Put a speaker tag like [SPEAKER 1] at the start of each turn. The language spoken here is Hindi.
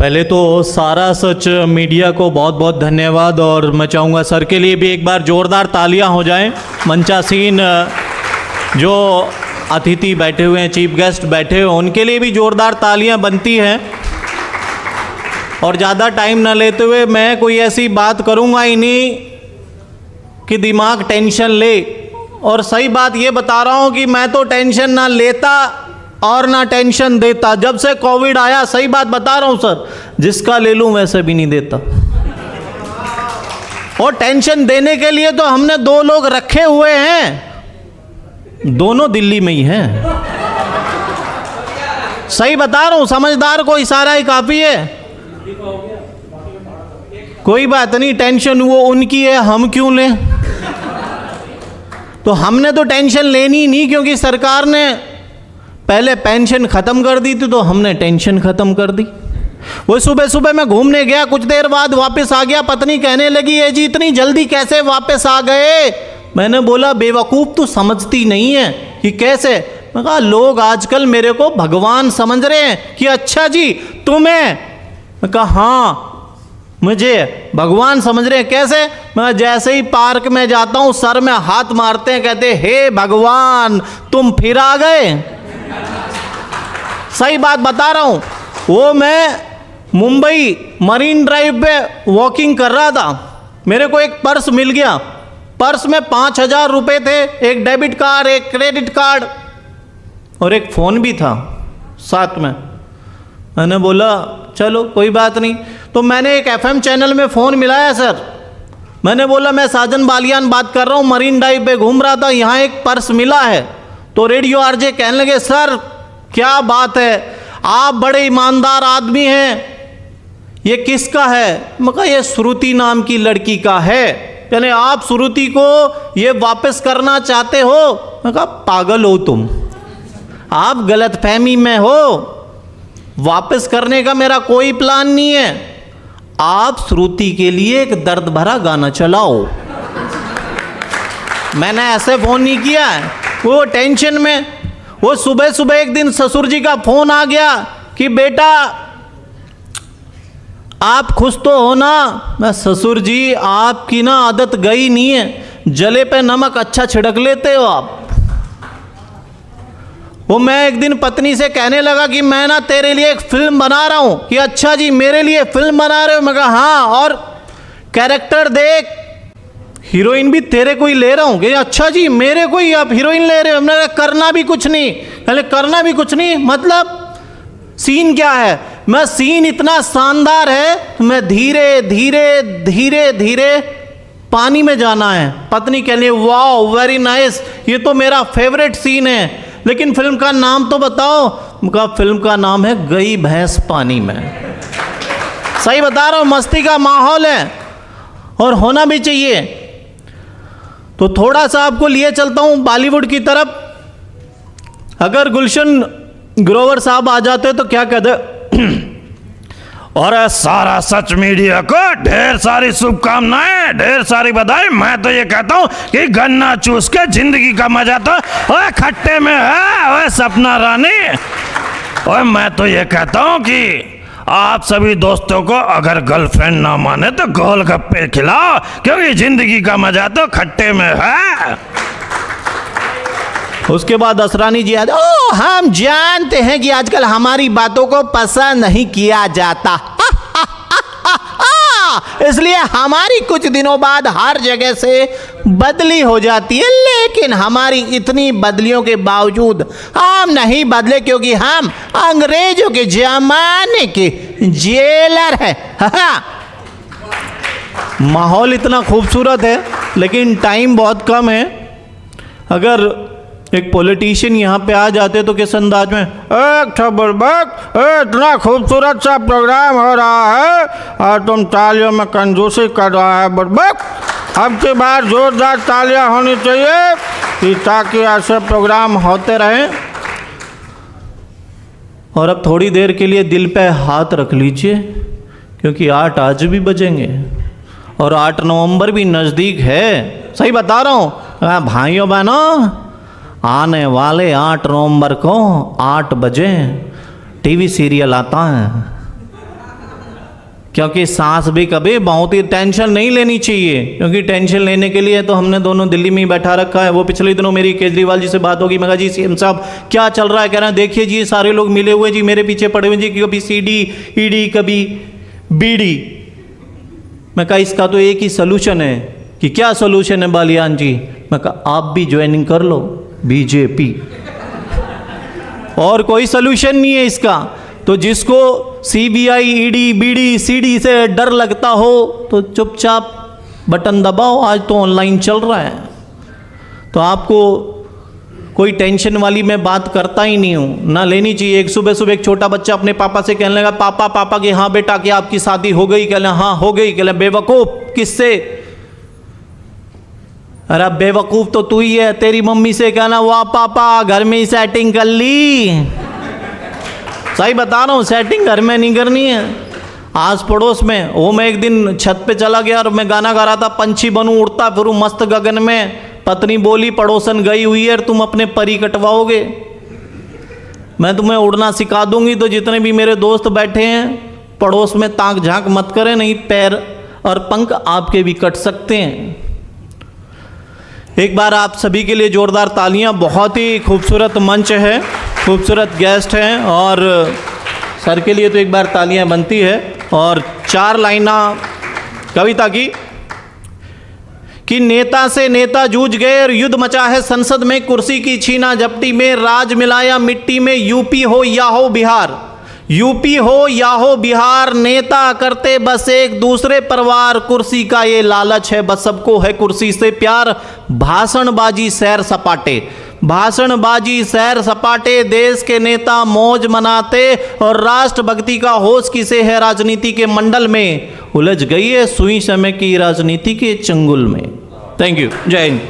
[SPEAKER 1] पहले तो सारा सच मीडिया को बहुत बहुत धन्यवाद, और मैं चाहूँगा सर के लिए भी एक बार ज़ोरदार तालियां हो जाएं। मंचासीन जो अतिथि बैठे हुए हैं, चीफ गेस्ट बैठे हुए हैं, उनके लिए भी ज़ोरदार तालियां बनती हैं। और ज़्यादा टाइम ना लेते हुए मैं कोई ऐसी बात करूँगा ही नहीं कि दिमाग टेंशन ले। और सही बात ये बता रहा हूँ कि मैं तो टेंशन ना लेता और ना टेंशन देता। जब से कोविड आया, सही बात बता रहा हूँ सर, जिसका ले लूँ वैसे भी नहीं देता। और टेंशन देने के लिए तो हमने 2 लोग रखे हुए हैं, दोनों दिल्ली में ही हैं। सही बता रहा हूँ, समझदार को इशारा ही काफ़ी है। कोई बात नहीं, टेंशन वो उनकी है, हम क्यों लें। तो हमने तो टेंशन लेनी नहीं, क्योंकि सरकार ने पहले पेंशन ख़त्म कर दी थी, तो हमने टेंशन ख़त्म कर दी। वो सुबह सुबह मैं घूमने गया, कुछ देर बाद वापस आ गया, पत्नी कहने लगी है जी इतनी जल्दी कैसे वापस आ गए। मैंने बोला बेवकूफ़ तू समझती नहीं है कि कैसे। मैं कहा लोग आजकल मेरे को भगवान समझ रहे हैं कि अच्छा जी तुम्हें। मैं कहा हाँ मुझे भगवान समझ रहे हैं। कैसे? मैं जैसे ही पार्क में जाता हूँ सर में हाथ मारते हैं, कहते हे भगवान तुम फिर आ गए। सही बात बता रहा हूँ। वो मैं मुंबई मरीन ड्राइव पे वॉकिंग कर रहा था, मेरे को एक पर्स मिल गया। पर्स में 5,000 रुपये थे, एक डेबिट कार्ड, एक क्रेडिट कार्ड और एक फ़ोन भी था साथ में। मैंने बोला चलो कोई बात नहीं। तो मैंने एक FM चैनल में फ़ोन मिलाया सर। मैंने बोला मैं साजन बालियान बात कर रहा हूँ, मरीन ड्राइव पे घूम रहा था, यहाँ एक पर्स मिला है। तो रेडियो RJ कहने लगे सर क्या बात है, आप बड़े ईमानदार आदमी हैं, ये किसका है? मैं कहा ये श्रुति नाम की लड़की का है। यानी आप श्रुति को ये वापस करना चाहते हो? मैं कहा पागल हो तुम, आप गलतफहमी में हो, वापस करने का मेरा कोई प्लान नहीं है। आप श्रुति के लिए एक दर्द भरा गाना चलाओ। मैंने ऐसे फ़ोन नहीं किया है। वो टेंशन में, वो सुबह सुबह एक दिन ससुर जी का फ़ोन आ गया कि बेटा आप खुश तो हो ना। मैं ससुर जी आपकी ना आदत गई नहीं है, जले पे नमक अच्छा छिड़क लेते हो आप। वो मैं एक दिन पत्नी से कहने लगा कि मैं ना तेरे लिए एक फिल्म बना रहा हूँ। कि अच्छा जी मेरे लिए फिल्म बना रहे हो? मैं कहा हाँ, और कैरेक्टर देख, हीरोइन भी तेरे को ही ले रहा हूँ। कि अच्छा जी मेरे को ही आप हीरोइन ले रहे हो? मैंने कहा करना भी कुछ नहीं। पहले करना भी कुछ नहीं मतलब सीन क्या है? मैं सीन इतना शानदार है, मैं धीरे धीरे धीरे धीरे पानी में जाना है। पत्नी कह रही वाह वेरी नाइस, ये तो मेरा फेवरेट सीन है, लेकिन फिल्म का नाम तो बताओ। उनका फिल्म का नाम है गई भैंस पानी में। सही बता रहा हूँ, मस्ती का माहौल है और होना भी चाहिए। तो थोड़ा सा आपको लिए चलता हूँ बॉलीवुड की तरफ। अगर गुलशन ग्रोवर साहब आ जाते तो क्या कहते?
[SPEAKER 2] और सारा सच मीडिया को ढेर सारी शुभकामनाएं, ढेर सारी बधाई। मैं तो ये कहता हूँ कि गन्ना चूस के जिंदगी का मजा तो ओए खट्टे में है। ओए सपना रानी, ओए मैं तो ये कहता हूँ कि आप सभी दोस्तों को अगर गर्लफ्रेंड ना माने तो गोलगप्पे खिलाओ, क्योंकि जिंदगी का मजा तो खट्टे में है।
[SPEAKER 1] उसके बाद असरानी जी आते, ओ हम जानते हैं कि आजकल हमारी बातों को पसंद नहीं किया जाता, इसलिए हमारी कुछ दिनों बाद हर जगह से बदली हो जाती है। लेकिन हमारी इतनी बदलियों के बावजूद हम नहीं बदले, क्योंकि हम अंग्रेजों के जमाने के जेलर हैं। माहौल इतना खूबसूरत है, लेकिन टाइम बहुत कम है। अगर एक पॉलिटिशियन यहाँ पे आ जाते तो किस अंदाज में, एक बुड़बक, इतना खूबसूरत सा प्रोग्राम हो रहा है और तुम तालियों में कंजूसी कर रहा है बुड़बक। अब की बार जोरदार तालियां होनी चाहिए कि ताकि ऐसे प्रोग्राम होते रहें। और अब थोड़ी देर के लिए दिल पे हाथ रख लीजिए, क्योंकि 8 आज भी बजेंगे और 8 नवंबर भी नज़दीक है। सही बता रहा हूँ भाइयों बहनों, आने वाले 8 नवंबर को 8 बजे टीवी सीरियल आता है। क्योंकि सांस भी कभी बहुत ही टेंशन नहीं लेनी चाहिए, क्योंकि टेंशन लेने के लिए तो हमने दोनों दिल्ली में ही बैठा रखा है। वो पिछले दिनों मेरी केजरीवाल जी से बात होगी, मैं कहा जी सीएम साहब क्या चल रहा है? कह रहे हैं देखिए जी सारे लोग मिले हुए जी मेरे पीछे पड़े हुए जी, कभी सीडी ईडी कभी बीडी। मैं कहा इसका तो एक ही सोल्यूशन है। कि क्या सोल्यूशन है बालियान जी? मैं कहा आप भी ज्वाइनिंग कर लो बीजेपी, और कोई सोल्यूशन नहीं है इसका। तो जिसको सीबीआई ईडी बीडी सीडी से डर लगता हो तो चुपचाप बटन दबाओ, आज तो ऑनलाइन चल रहा है। तो आपको कोई टेंशन वाली मैं बात करता ही नहीं हूँ, ना लेनी चाहिए। एक सुबह सुबह एक छोटा बच्चा अपने पापा से कहने लगा पापा पापा कि हाँ बेटा क्या आपकी शादी हो गई? कहले हाँ हो गई। कहले बेवकूफ़ किससे? अरे बेवकूफ़ तो तू ही है, तेरी मम्मी से कहना वाह पापा घर में ही सेटिंग कर ली। सही बता रहा हूँ, सेटिंग घर में नहीं करनी है, आस पड़ोस में। वो मैं एक दिन छत पे चला गया और मैं गाना गा रहा था, पंछी बनूं उड़ता फिरूं मस्त गगन में। पत्नी बोली पड़ोसन गई हुई है और तुम अपने परी कटवाओगे। मैं तुम्हें उड़ना सिखा दूंगी तो जितने भी मेरे दोस्त बैठे हैं पड़ोस में ताक झांक मत करें, नहीं पैर और पंख आपके भी कट सकते हैं। एक बार आप सभी के लिए जोरदार तालियां। बहुत ही खूबसूरत मंच है, खूबसूरत गेस्ट हैं, और सर के लिए तो एक बार तालियां बनती है। और 4 लाइना कविता की कि नेता से नेता जूझ गए और युद्ध मचा है संसद में, कुर्सी की छीना झपटी में राज मिलाया मिट्टी में। यूपी हो या हो बिहार, यूपी हो या हो बिहार, नेता करते बस एक दूसरे परिवार। कुर्सी का ये लालच है बस सबको है कुर्सी से प्यार। भाषणबाजी सैर सपाटे, भाषणबाजी सैर सपाटे, देश के नेता मौज मनाते और राष्ट्रभक्ति का होश किसे है राजनीति के मंडल में। उलझ गई है सुई समय की राजनीति के चंगुल में। थैंक यू, जय हिंद।